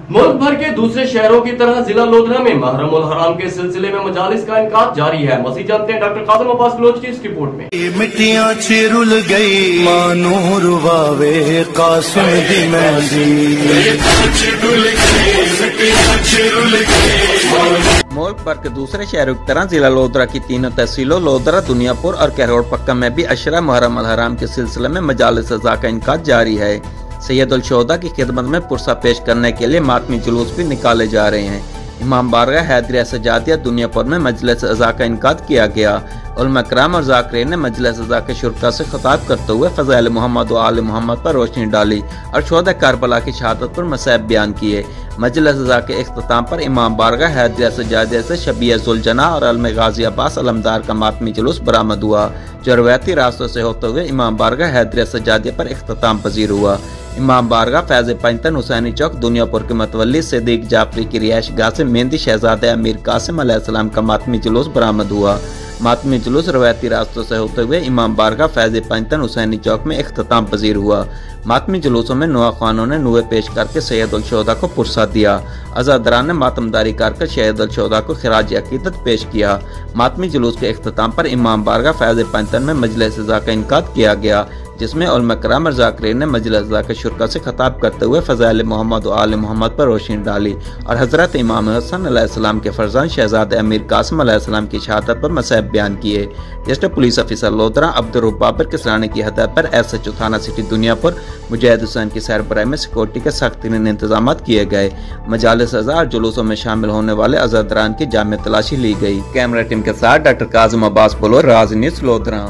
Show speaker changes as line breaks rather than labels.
मुल्क भर के दूसरे शहरों की तरह जिला लोधरा में महरम उल हराम के सिलसिले में मजालिस का इनकाद जारी है। मज़ीद जानते हैं डॉक्टर कासिम अब्बास बलोच की इस रिपोर्ट में।
मिट्टियां चिरुल गई मानूर वावे कासिम दी मेहंदी।
मुल्क भर के दूसरे शहरों की तरह जिला लोधरा की तीनों तहसीलों लोधरा, दुनियापुर और कहरोड़ पक्का में भी अशरा मुहर्रम अल हराम के सिलसिले में मजालिस अज़ा का इनकाद जारी है। सैयद उल शुहदा की खिदमत में पुरसा पेश करने के लिए मातमी जुलूस भी निकाले जा रहे हैं। इमाम बारगाह हैदरिया सजादिया दुनियापुर में मजलिस अज़ा का इनकाद किया गया। उलमा कराम और ज़ाकिरीन ने मजलिस अज़ा के शुरका से खिताब करते हुए फ़ज़ाइल मोहम्मद व आले मोहम्मद पर रोशनी डाली और शुहदा करबला की शहादत पर मसैब बयान किए। मजलिस अज़ा के इख्तिताम पर इमाम बारगाह हैदरिया सजादिया से शबीह ज़ुलजना और अलम गाजी अब्बास अलमदार का मातमी जुलूस बरामद हुआ, जो रवायती रास्तों से होते हुए इमाम बारगाह हैदरिया सजादिया पर इख्तिताम पजीर हुआ। इमाम बारगाह फैज़ पंजतन हुसैनी चौक दुनियापुर के मतवल्ली सिद्दीक जाफरी की रिहाइश गाह से मेहंदी शहजादे अमीर कासिम अलैहिस्सलाम का मातमी जुलूस बरामद हुआ। मातमी जुलूस रवायती रास्तों से होते हुए इमाम बारगाह फैज़ पंजतन हुसैनी चौक में इख्तिताम पजीर हुआ। मातमी जुलूसों में नुआ खानों ने नुए पेश करके सैयद उल शुहदा को पुरसा दिया। अज़ादरान ने मातमदारी कर सैयद उल शुहदा को खिराज अकीदत पेश किया। मातमी जुलूस के इख्तिताम पर इमाम बारगाह फैज़ पंजतन में मजलिस अज़ा का इनकाद किया गया, जिसमें उलमा कराम और ज़ाकिरीन ने मजलिस अज़ा के शुरका से खिताब करते हुए फ़ज़ाइल मोहम्मद व आले मोहम्मद पर रोशनी डाली और हज़रत इमाम हसन अलैहिस्सलाम के फरजान शहजादे अमीर कासिम अलैहिस्सलाम की शहादत पर मसैब बयान किए। District police officer Lodhran Abdul Rauf Babar के सराहने की हदायत पर SHO थाना सिटी दुनियापुर मुजाहिद हुसैन की सरबराही में सिक्योरिटी के सख्त इंतजाम किए गए। मजालिस अज़ा और जुलूसों में शामिल होने वाले अज़ादरान की जामे तलाशी ली गई। कैमरा टीम के साथ डॉक्टर कासिम अब्बास बलोच, राज न्यूज़ लोधरा।